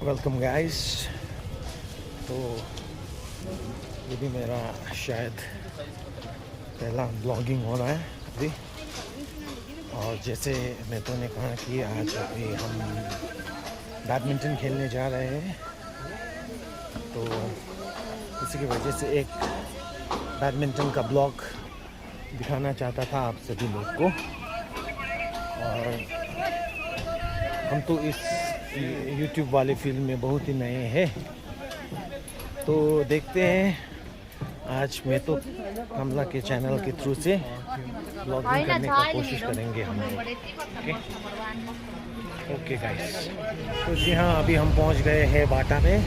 Welcome guys. तो ये भी मेरा शायद पहला ब्लॉगिंग हो रहा है अभी। और जैसे नेतो ने कहा कि आज अभी हम बैडमिंटन खेलने जा रहे हैं, तो इसी की वजह से एक बैडमिंटन का ब्लॉग दिखाना चाहता था आप सभी लोग को। और हम तो इस YouTube वाले फील्ड में बहुत ही नए हैं, तो देखते हैं आज मैं तो कमला के चैनल के थ्रू से ब्लॉगिंग करने का कोशिश करेंगे हम लोग। Okay guys. तो जी हाँ, अभी हम पहुंच गए हैं बाटा में।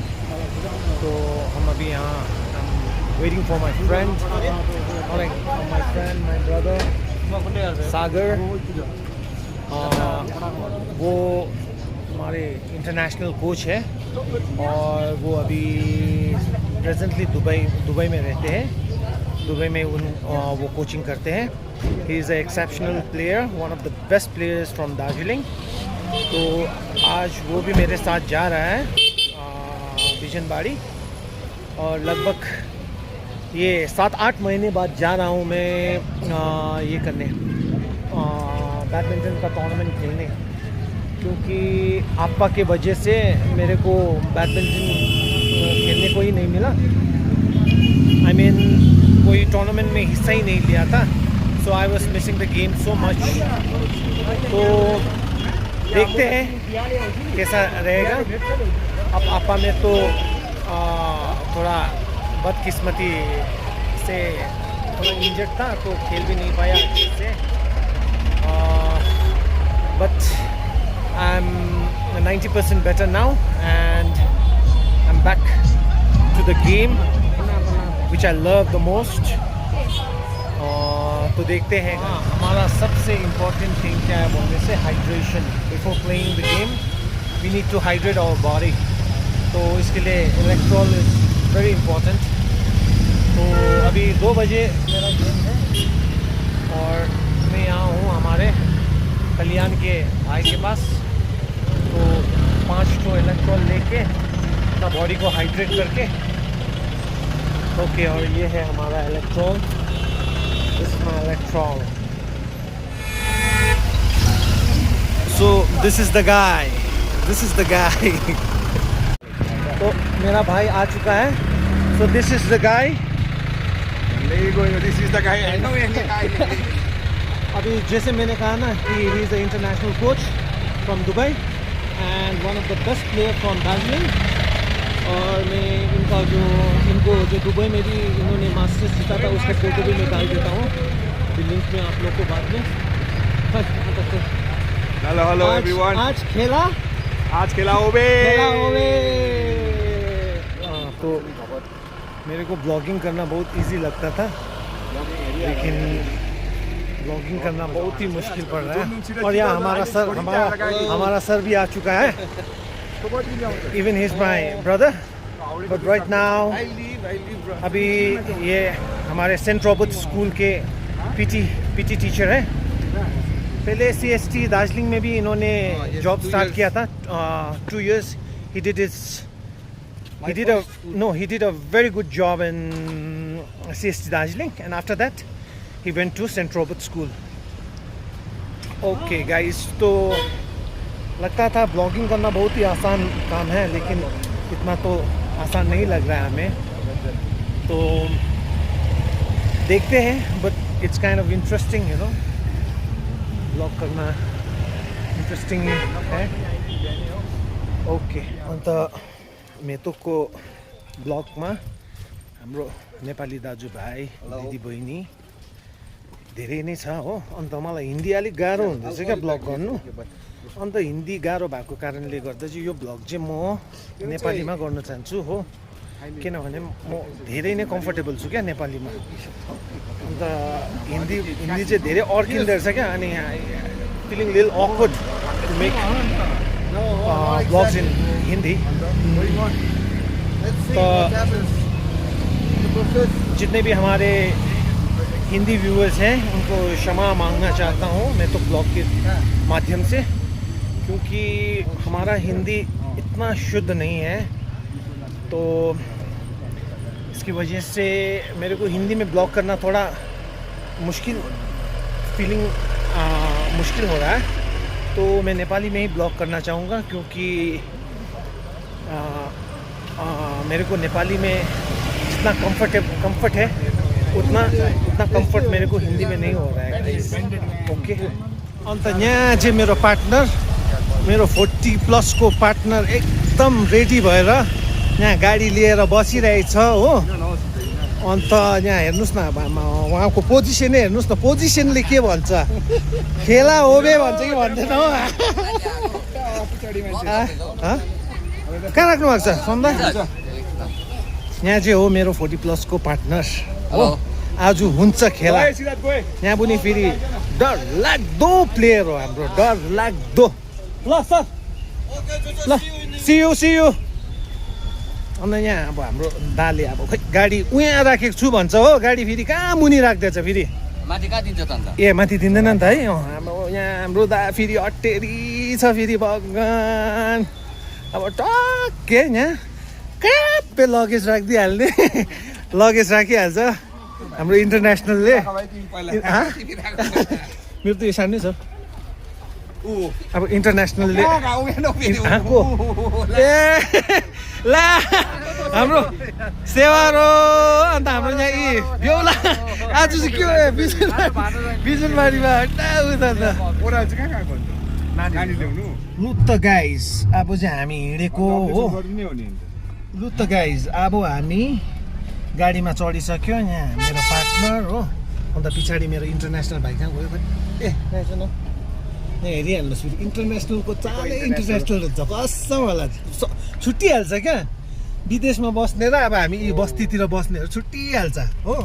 तो हम अभी यहाँ waiting for my friend, my brother Sagar. वो हमारे इंटरनेशनल कोच है और वो अभी प्रेजेंटली दुबई में रहते हैं। दुबई में वो कोचिंग करते हैं। He is a exceptional player, one of the best players from Darjeeling. तो आज वो भी मेरे साथ जा रहा है बिजनबाड़ी, और लगभग ये 7-8 महीने बाद जा रहा हूँ मैं ये करने बैडमिंटन का टूर्नामेंट खेलने, क्योंकि आपा के वजह से मेरे को बैडमिंटन खेलने को ही नहीं मिला। आई मीन कोई टूर्नामेंट में हिस्सा ही नहीं लिया था, so I was missing the game so much. तो देखते हैं कैसा रहेगा। अब आपा में तो थोड़ा बदकिस्मती से थोड़ा इंजर्ड था, तो खेल भी नहीं पाया अच्छे से। But I'm 90% better now and I'm back to the game which I love the most. तो देखते हैं। हमारा सबसे इम्पोर्टेंट थिंग क्या है बोलने से, hydration. Before playing the game we need to hydrate our body. तो इसके लिए इलेक्ट्रॉल इज़ वेरी इम्पोर्टेंट। तो अभी 2 बजे मेरा गेम है और मैं यहाँ हूँ हमारे कल्याण के भाई के पास। तो 5 ठो इलेक्ट्रॉल लेके अपना बॉडी को हाइड्रेट करके। ओके, और ये है हमारा Electral. This is my Electral. So this is the guy, this is the guy. तो मेरा भाई आ चुका है। So this is the guy. This is the guy. I know the guy. अभी जैसे मैंने कहा ना कि he is the international coach from Dubai and one of the best player from Darjeeling. और मैं इनको जो दुबई में भी इन्होंने मास्टर्स जीता था उसका फोटो भी मैं डाल देता हूँ लिंक में आप लोग को बाद में। Hello everyone. आज खेला होबे। तो मेरे को ब्लॉगिंग करना बहुत इजी लगता था, लेकिन ब्लॉगिंग करना बहुत ही मुश्किल पड़ रहा है। और यहाँ हमारा सर भी आ चुका है। Even he is my brother, but right now अभी ये हमारे सेंट रॉबर्ट स्कूल के पीटी टीचर है। पहले CST दार्जिलिंग में भी इन्होंने जॉब स्टार्ट किया था। 2 years he did a very good job in CST Darjeeling, and after that he went to St. Robert School. Okay guys, तो लगता था ब्लॉगिंग करना बहुत ही आसान काम है, लेकिन इतना तो आसान नहीं लग रहा है हमें। तो देखते हैं, but it's kind of interesting, you know, blog करना इंटरेस्टिंग है। ओके, अन्त मेतोको ब्लगमा हाम्रो नेपाली दाजुभाइ दिदीबहिनी धेरै नै छ हो। अन्त मलाई हिन्दी अलिक गाह्रो हुँदैछ क्या ब्लग गर्नु। अन्त हिन्दी गाह्रो भएको कारणले गर्दा चाहिँ यो ब्लग चाहिँ म नेपालीमा गर्न चाहन्छु हो, किनभने म धेरै नै कम्फर्टेबल छु क्या नेपालीमा। अन्त हिन्दी चाहिँ धेरै अड्किँदो रहेछ क्या, अनि feeling little awkward to make vlogs in Hindi. तो जितने भी हमारे हिंदी व्यूअर्स हैं उनको क्षमा मांगना चाहता हूँ मैं तो ब्लॉग के माध्यम से, क्योंकि हमारा हिंदी उतना शुद्ध नहीं है, तो इसकी वजह से मेरे को हिंदी में ब्लॉग करना थोड़ा मुश्किल हो रहा है। तो मैं नेपाली में ही ब्लॉग करना चाहूँगा, क्योंकि मेरे को नेपाली में जितना कंफर्ट है उतना कंफर्ट मेरे को हिंदी में नहीं हो रहा है। ओके, अन्त यहाँ चाहिँ मेरो पार्टनर, मेरो 40+ को पार्टनर एकदम रेडी भएर यहाँ गाडी लिएर बसिरहेछ हो। अन्त यहाँ हेर्नुहोस् न, उहाँको पोजिसनै हेर्नुहोस् न, पोजिसनले के भन्छ, खेला होबे भन्छ कि भन्दैन हो। कहाँ राख्नु भएको छ सन्दा? यहाँ चाहिँ हो मेरो 40+ को पार्टनर हो। आज हुन्छ खेला। यहाँ पनि फेरि डरलाग्दो प्लेयर हो हाम्रो, डरलाग्दो। ल सर, ल सी यू। अन्त यहाँ अब हाम्रो दाले अब खै गाडी उहाँ राखेको छु भन्छ हो, गाडी फेरि कहाँ मुनि राख्दैछ, फेरि माथि कहाँ दिन्छ त अन्त? ए माथि दिँदैन नि त है। अब यहाँ हाम्रो दा फेरि अटेरी छ, फेरि भगवान् अब टक्कै यहाँ क्याप्पे लगेज राखिदिइहाल्ने। लगेज राखिहाल्छ हाम्रो इन्टरनेसनलले। मेरो त यो सानो छ अब इन्टरनेसनलले। ए ला हाम्रो सेवारो, अन्त हाम्रो यहाँ यी बेहुला आज चाहिँ के बिजुनबारीमा लु त गाइस। अब चाहिँ हामी हिँडेको हो। लु त गाइस, अब हामी गाडीमा चढिसक्यो। यहाँ मेरो पार्टनर हो, अन्त पछाडि मेरो इन्टरनेसनल भाइ कहाँ गयो? ए रहेछ न, यहाँ हेरिहाल्नुहोस् फेरि इन्टरनेसनलको चालै इन्टरनेसनल हुन्छ कसम होला, छुट्टिहाल्छ क्या। विदेशमा बस्ने र अब हामी यी बस्तीतिर बस्नेहरू छुट्टिहाल्छ हो।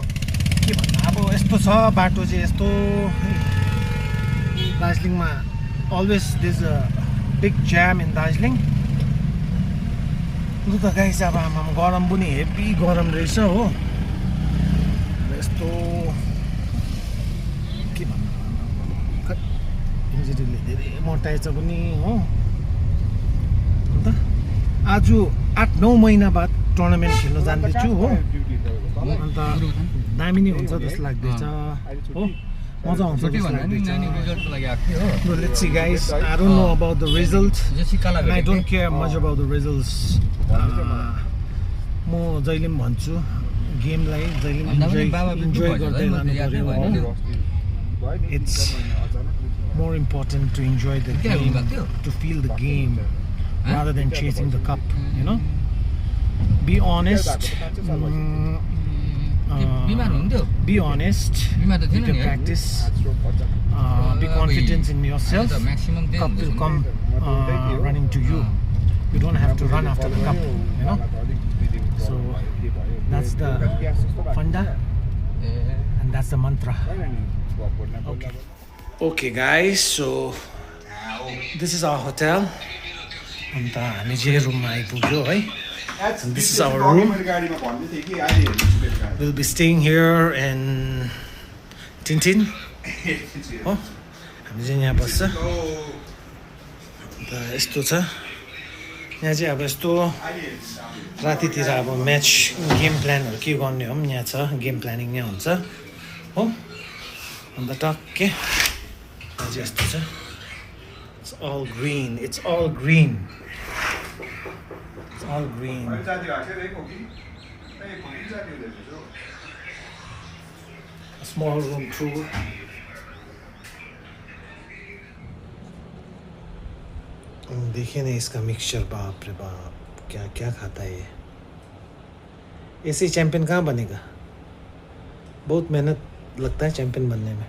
के भन्नु अब, यस्तो छ बाटो चाहिँ यस्तो। दार्जिलिङमा always this a big ज्याम in Darjeeling. लु त गाइस, अब आमामा गरम पनि हेभी गरम रहेछ हो। यस्तो के भन्नु, इन्जुरीले धेरै मोटाएछ पनि हो। अन्त आज 8-9 महिना बाद टुर्नामेन्ट खेल्न जाँदैछु हो। अन्त दामी नै हुन्छ जस्तो लाग्दैछ हो, मजा आउँछ जस्तो लाग्दैछ। Let's see guys, I don't know about the result and I don't care much about the results. म जहिले पनि भन्छु गेमलाई जहिले पनि इन्जोय गर्दै लानु पर्यो हो। It's more important to enjoy the game, to feel the game rather than chasing the cup, you know. Be honest. Be honest with your practice. Be confident in yourself. Cup will come running to you. You don't have to run after the cup, you know. So that's the funda and that's the mantra. Okay guys, so this is our hotel. अन्त हामी चाहिँ रुममा आइपुग्यो है। And this is our room. We'll be staying here in Tintin. हो, हामी चाहिँ यहाँ बस्छ। अन्त यस्तो छ यहाँ चाहिँ। अब यस्तो रातितिर अब म्याच गेम प्लानहरू के गर्ने हो यहाँ छ, गेम प्लानिङ यहाँ हुन्छ हो। अन्त टक्कै यहाँ चाहिँ यस्तो छ। It's all green. It's all green. It's all green. A small room tour. देखिए ना इसका मिक्सचर, बाप रे बाप, क्या क्या खाता है ये। ऐसे चैंपियन कहाँ बनेगा, बहुत मेहनत लगता है चैंपियन बनने में।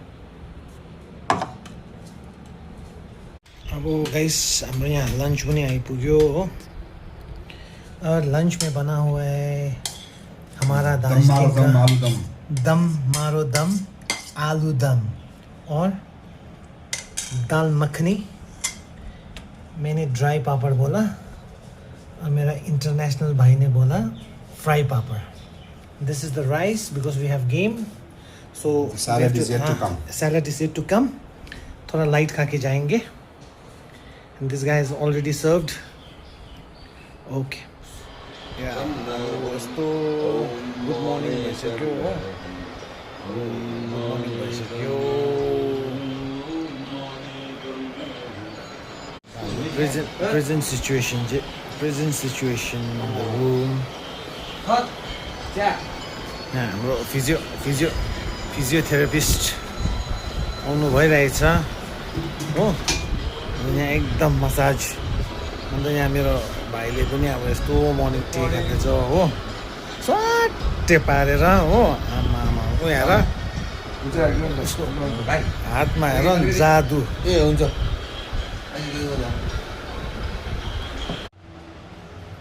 अब गाइस हाम्रो यहाँ लंच पनि आइपुग्यो हो। और लंच में बना हुआ है हमारा दार्जिलिंग का दम मारो दम आलू दम और दाल मखनी। मैंने ड्राई पापड़ बोला और मेरा इंटरनेशनल भाई ने बोला fry papad. This is the rice because we have game, so salad is yet to come. थोड़ा लाइट खा के जाएंगे। And this guy is already served. Okay यस्तो गुड मर्निङ भइसक्यो हो गुड मर्निङ भइसक्यो present situation in the room हाम्रो physiotherapist आउनु भइरहेछ हो यहाँ एकदम मसाज अन्त यहाँ मेरो भाइले पनि अब यस्तो मर्निङ टी खाँदैछ हो सट्टे पारेर हो आमा हेर हातमा हेर जादु ए हुन्छ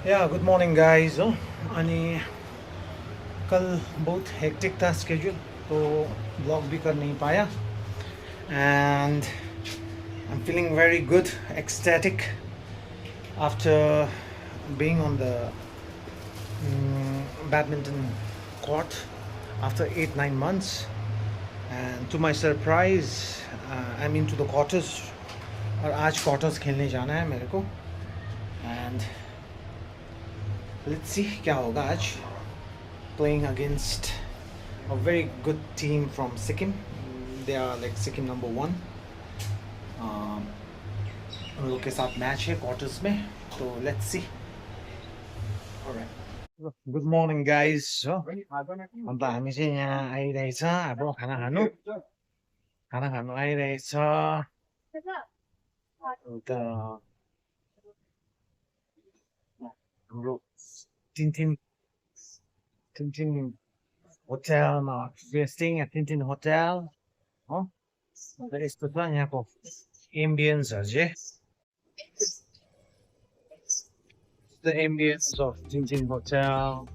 या गुड मॉर्निंग गाइस हो अनि कल बहुत हेक्टिक था स्केड्यूल तो ब्लॉग भी कर नहीं पाया and I'm feeling very good, ecstatic after being on the badminton court after 8-9 months, and to my surprise I'm into the quarters और आज quarters खेलने जाना है मेरे को and let's see क्या होगा आज playing against a very good team from Sikkim. They are like Sikkim number 1. उन लोग के साथ मैच है क्वार्टर्स में तो let's see all right good morning guys हो अन्त हामी चाहिँ यहाँ आइरहेछ अब खाना खानु आइरहेछ अन्त हाम्रो Tintin hotel we are staying at Tintin hotel हो अन्त यस्तो छ यहाँको ambience चाहिँ the ambience of Tintin hotel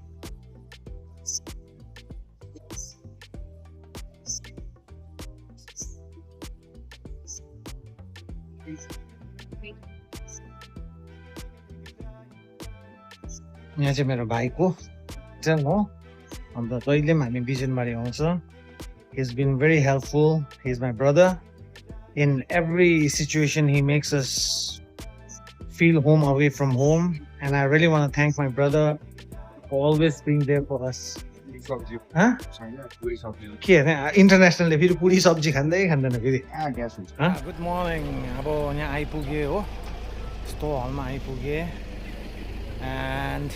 यहाँ चाहिँ मेरो भाइको होटल हो अन्त जहिले पनि हामी बिजनबारी आउँछ he has been very helpful. He is my brother. In every situation he makes us feel home away from home, and I really want to thank my brother for always being there for us. Huh? के अरे इन्टरनेसनलले फेरि पुरी सब्जी खाँदै खाँदैन फेरि good morning अब यहाँ आइपुगे हो यस्तो हलमा आइपुगे एन्ड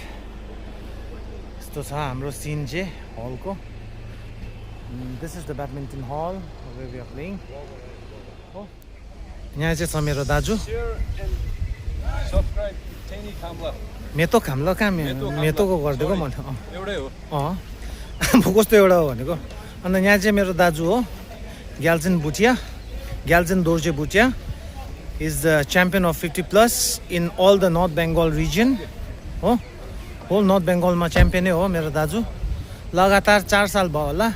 यस्तो छ हाम्रो सिन चाहिँ हलको this is the badminton hall where we are playing यहाँ चाहिँ छ मेरो दाजु मेतो खाम्लो कहाँ मेतोको गरिदिएको म कस्तो एउटा हो भनेको अन्त यहाँ चाहिँ मेरो दाजु हो Gyaljen Dorje Bhutia is the champion of 50+ in all the North Bengal region हो होल नर्थ बेङ्गलमा च्याम्पियनै हो मेरो दाजु लगातार 4 साल भयो होला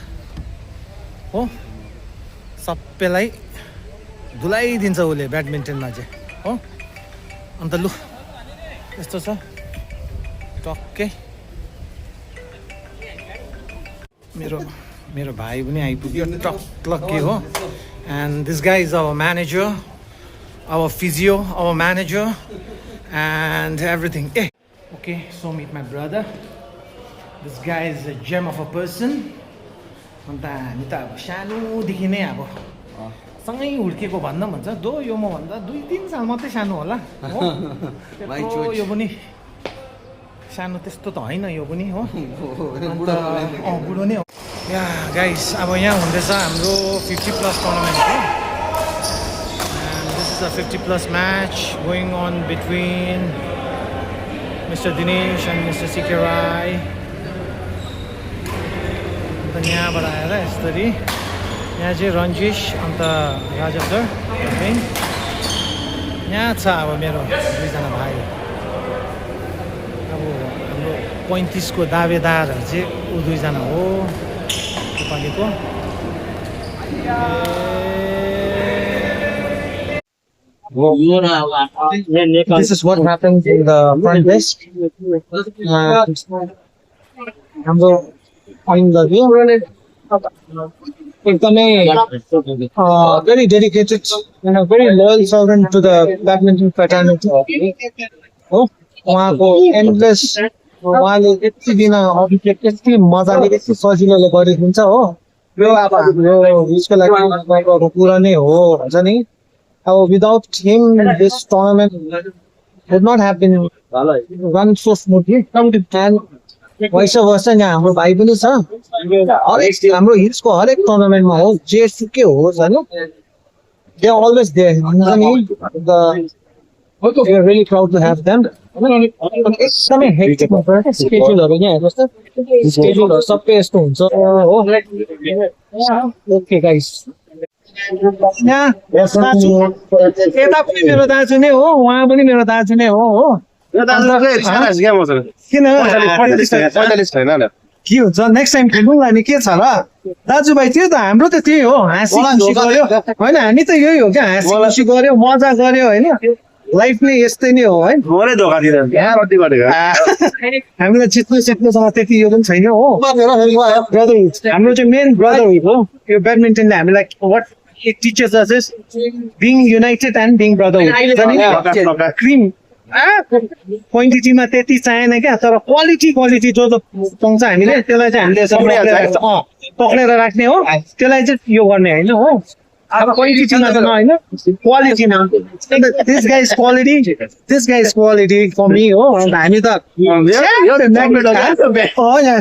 हो सबैलाई धुलाइदिन्छ उसले ब्याडमिन्टनमा चाहिँ हो अन्त लु यस्तो छ टक्कै मेरो भाइ पनि आइपुग्यो टक्कै हो and this guy is our manager our physio our manager and everything Okay, so meet my brother. This guy is a gem of a person. अन्त हामी त अब सानोदेखि नै अब सँगै हुर्केको भन्दा भन्छ दो यो म भन्दा 2-3 साल मात्रै सानो होला यो पनि सानो त्यस्तो त होइन यो पनि हो बुढो नै हो या गाइस अब यहाँ हुँदैछ हाम्रो 50+ टुर्नामेन्ट हो and this is a 50+ match going on between Mr. Dinesh and Mr. CK Rai. अन्त यहाँबाट आएर यसरी यहाँ चाहिँ रन्जिश अन्त राजा सर यहाँ छ अब मेरो 2जना भाइ अब हाम्रो 35 को दावेदारहरू चाहिँ ऊ 2जना हो नेपालीको This is what happens in the front desk. हाम्रो very dedicated and a very loyal servant to the badminton fraternity. Oh, उहाँको एन्डलेस उहाँले यति दिन अघि यति मजाले यति सजिलोले गरिदिन्छ हो यो अब हाम्रो उसको लागि गर्वको कुरा नै हो भन्छ नि अब without him this tournament would not have been run so smoothly and vice versa यहाँ हाम्रो भाइ पनि छ हरेक हाम्रो हिल्सको हरेक टुर्नामेन्टमा होस् जे सुकै होस् होइन they are always there we are really proud to have them एकदमै हेक्टिक स्केड्युलहरू यहाँ जस्तो स्केड्युलहरू सबै यस्तो हुन्छ हो ओके गाइस यहाँ यता पनि मेरो दाजु नै हो उहाँ पनि मेरो दाजु नै हो किन के हुन्छ नेक्स्ट टाइम खेल्नुलाई नि के छ र दाजुभाइ त्यो त हाम्रो त त्यही हो हाँसी खुसी गर्यो होइन हामी त यही हो क्या हाँसी खुसी गर्यो मजा गर्यो होइन लाइफ नै यस्तै नै हो है हामीलाई जित्नु सिक्नुसँग त्यति यो पनि छैन हो ब्रदरहुड हाम्रो चाहिँ मेन ब्रदरहुड हो यो ब्याडमिन्टनले हामीलाई what it teaches us is being united and being brotherhood क्रिम क्वान्टिटीमा त्यति चाहिएन क्या तर क्वालिटी जो पाउँछ हामीले त्यसलाई चाहिँ हामीले पक्रेर राख्ने हो त्यसलाई चाहिँ यो गर्ने होइन हो अब क्वान्टिटीमा त होइन क्वालिटीमा this guys quality for me हो अन्त हामी त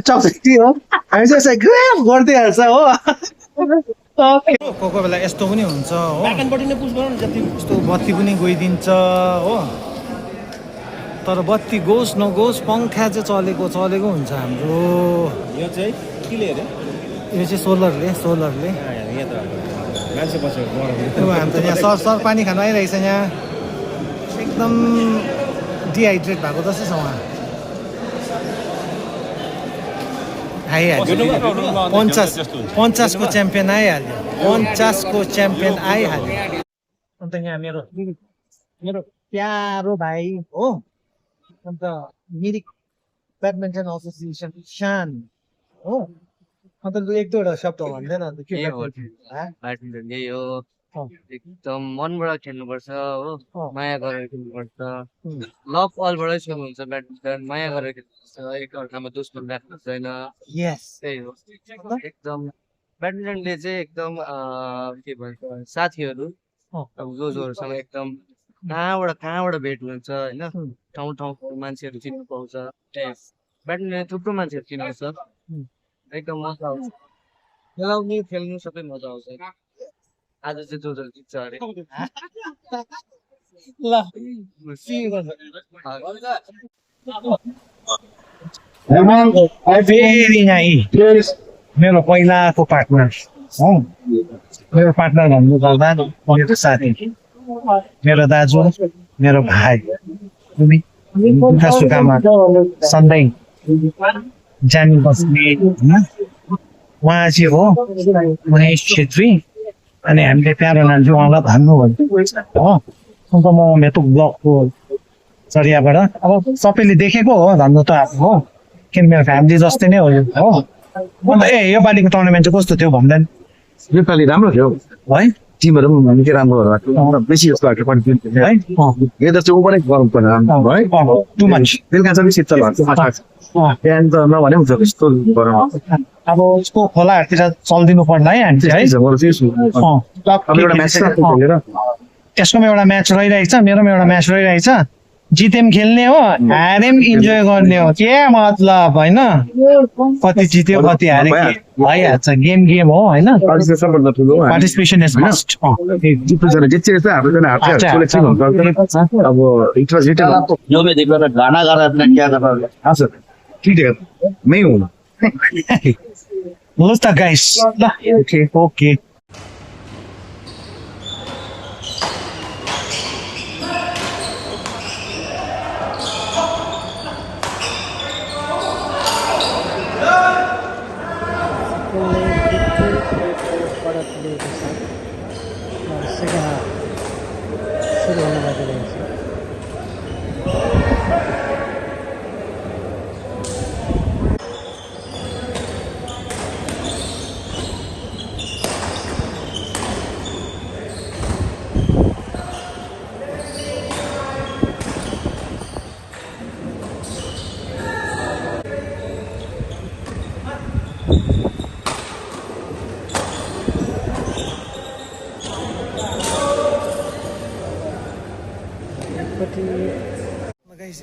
चक्लेटी हो हामी चाहिँ ग्राफ गर्दै हाल्छ हो कोही बेला यस्तो पनि हुन्छ हो यस्तो बत्ती पनि गइदिन्छ हो तर बत्ती गोस् नगोस् पङ्खा चाहिँ चलेको हुन्छ हाम्रो यो चाहिँ केले अरे यो चाहिँ सोलरले मान्छे बसेको हामी त यहाँ सर पानी खानु आइरहेछ यहाँ एकदम डिहाइड्रेट भएको जस्तै छ उहाँ आइहाल्यो 50 को च्याम्पियन आइहाल्यो 50 को च्याम्पियन आइहाल्यो अन्त यहाँ मेरो प्यारो भाइ हो अन्त मिरिक ब्याडमिन्टन एसोसिएसन शान हो अन्त एक दुईवटा शब्द भन्दैन अन्त के ब्याडमिन्टन यही हो एकदम मनबाट खेल्नुपर्छ हो माया गरेर खेल्नुपर्छ लभ अलबाटै सुरु हुन्छ ब्याडमिन्टन माया गरेर खेल्नुपर्छ एकअर्कामा दुश्मन राख्नु छैन त्यही हो एकदम ब्याडमिन्टनले चाहिँ एकदम के भन्छ साथीहरू अब जोसँग एकदम कहाँबाट भेट हुन्छ होइन ठाउँको मान्छेहरू चिन्नु पाउँछ ब्याडमिन्टन थुप्रो मान्छेहरू चिनाउँछ एकदम मजा आउँछ खेलाउनु खेल्नु सबै मजा आउँछ आज चाहिँ जो जित्छ अरे मेरो पहिलाको पार्टनर मेरो पार्टनर भन्नुपर्दा मेरो साथी मेरो दाजु मेरो भाइ दुःख सुखमा सधैँ जानी बस्ने उहाँ चाहिँ हो महेश छेत्री अनि हामीले प्यारो नाम चाहिँ उहाँलाई भन्नु हो अन्त म मेटुक ब्लकको जरियाबाट अब सबैले देखेको हो भन्नु त अब हो किन मेरो फ्यामिली जस्तै नै हो यो हो अन्त यो पालिको टुर्नामेन्ट चाहिँ कस्तो थियो भन्दैन योपालि राम्रो थियो है टिमहरू पनि निकै राम्रो बेसी जस्तो लाग्यो कन्फिडेन्स है वेदर चाहिँ ओभरै गरम पर्यो है टु मच बेलुका चाहिँ शीतल हुन्छ बिहान त नभने हुन्छ यस्तो गरम अब उसको खोलाहरूतिर चलिदिनु पर्ला है हामी चाहिँ त्यसकोमा एउटा म्याच रहिरहेको छ मेरोमा एउटा म्याच रहिरहेको छ जितेम खेल्ने हो हारेम इन्जोय गर्ने हो के मतलब होइन कति जित्यो कति हारे भइहाल्छ गेम हो होइन पार्टिसिपेसन इज मस्ट अब गाना गा रहा है क्या कर रहा है हाँ सर ठीक है मैं हूँ ल त गाइस ओके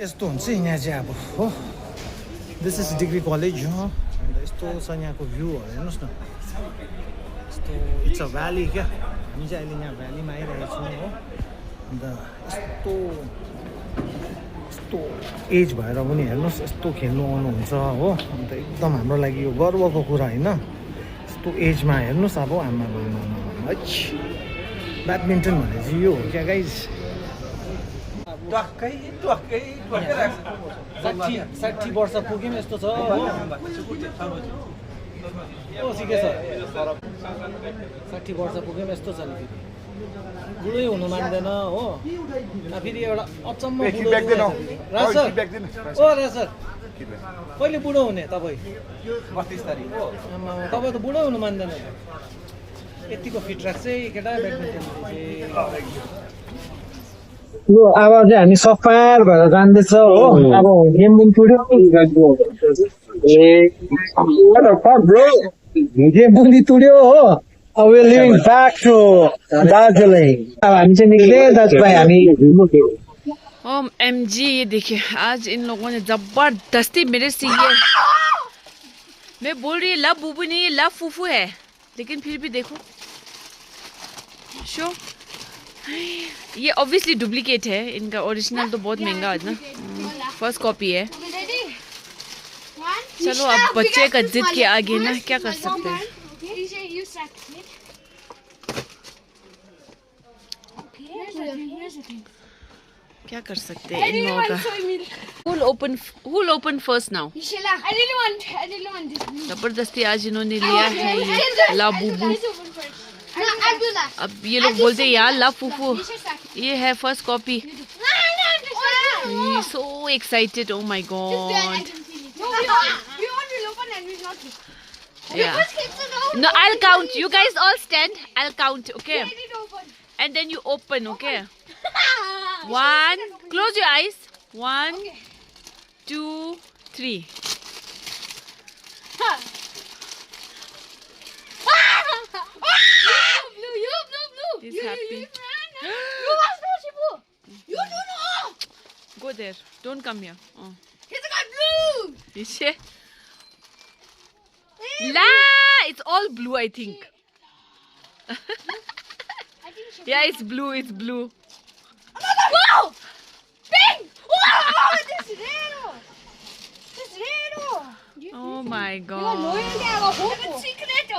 यस्तो हुन्छ यहाँ चाहिँ अब हो दिस इज डिग्री कलेज हो अन्त यस्तो छ यहाँको भ्यूहरू हेर्नुहोस् न यस्तो इट्स अ भ्याली क्या हामी चाहिँ अहिले यहाँ भ्यालीमा आइरहेको छौँ हो अन्त यस्तो यस्तो एज भएर पनि हेर्नुहोस् यस्तो खेल्नु आउनुहुन्छ हो अन्त एकदम हाम्रो लागि यो गर्वको कुरा होइन यस्तो एजमा हेर्नुहोस् अब आमा ब्याडमिन्टन भने चाहिँ यो हो क्या गाइज 60 वर्ष पुग्यौँ यस्तो छ हो सिके सर 60 वर्ष पुग्यौँ यस्तो छ नि बुढै हुनु मान्दैन हो फेरि एउटा अचम्म राज सर कहिले बुढो हुने तपाईँ 32 तारिक हो तपाईँ त बुढो हुनु मान्दैन यतिको फिट राख्छ केटा ब्याडमिन्टन यो अब चाहिँ हामी सफार भएर जाँदैछ हो अब गेम पनि टुड्यो गेम पनि टुड्यो हो अब we living back to Darjeeling अब हामी चाहिँ निक्ले दाजुभाइ हामी OMG ये देखिए आज इन लोगों ने जबरदस्ती मेरे से ये मैं बोल रही लव बुबू नहीं ये लव फूफू है लेकिन फिर भी देखो शो ये ऑब्वियसली डुप्लीकेट है इनका ओरिजिनल तो बहुत महंगा है ना फर्स्ट कॉपी है चलो अब बच्चे का जिद के आगे ना क्या कर सकते हैं क्या कर सकते हैं इन लोगों का who'll open first now जबरदस्ती आज इन्होंने लिया है ये ला बूबू अब ये लोग बोलते हैं यार ला फूफू ये है first copy so excited oh my god Yeah. No, I'll count. You guys all stand. I'll count, okay? And then you open, okay? 1. Close your eyes. 1, 2, 3. He's happy. Go there. Don't come here. Oh. La! It's all blue, I think. Yeah, it's blue. It's blue. Wow! Pink! Wow! This red! This red! Oh my You god. know it's secret!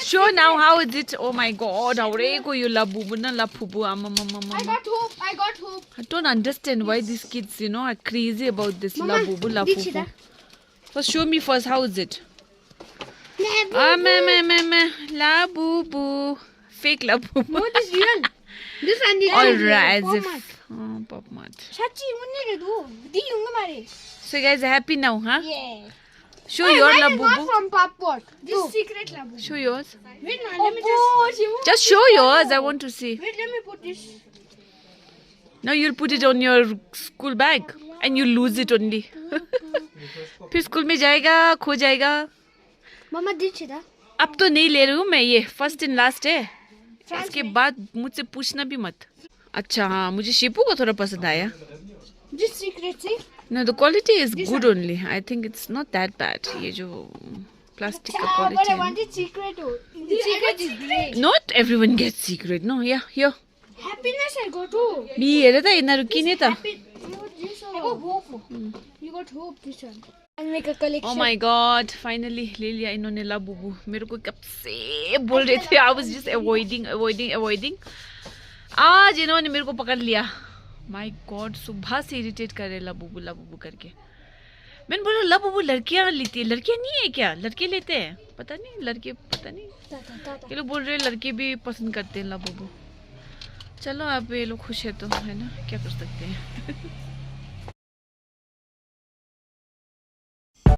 Show now how is it? Oh my god. How you la bubu na la pubu I got hope! I got hope! I don't understand why these kids, you know, are crazy about this la bubu la pubu. First, show me first. How is it? La bubu. Fake la bubu. No, this is real. This one is Alright, as if. Oh, pop mart. Sachi, unne do. Di unga mare. So, you guys are happy now, huh? Yeah. Show your la Not bubu. from Papot. This is secret la bubu. Show yours. Wait, now, let me Just show yours. I want to see. Wait, let me put this. Now you'll put it on your school bag and you lose it only. फिर school में जाएगा खो जाएगा Mama did it, huh? अब तो नहीं ले रही हूँ मैं ये फर्स्ट एंड लास्ट है इसके बाद मुझसे पूछना भी मत अच्छा हाँ मुझे शिपू को थोड़ा पसंद आया This secret, see? No, the quality is good only. I think it's not that bad. ये जो plastic का But I quality है. wanted secret. The secret is great. Not everyone gets secret. No, yeah, here. Happiness I got too. बी हेर त यिनीहरू किने त. I got hope. You got hope this one. I'll make a collection. Oh my God! Finally ले लिया इन्होंने ला बुबू. मेरे को कब से बोल रहे थे. I was just avoiding. आज इन्होंने मेरे को पकड़ लिया. My God! सुबह से इरिटेट कर रहे ला बुबू करके. मैंने बोला ला बुबू लड़कियाँ लेती है. लड़कियाँ नहीं है क्या? लड़के लेते हैं. पता नहीं लड़के पता नहीं. ये लोग बोल रहे लड़के भी पसंद करते हैं ला बुबू. चलो आप ये लोग खुश है तो है ना क्या कर सकते हैं.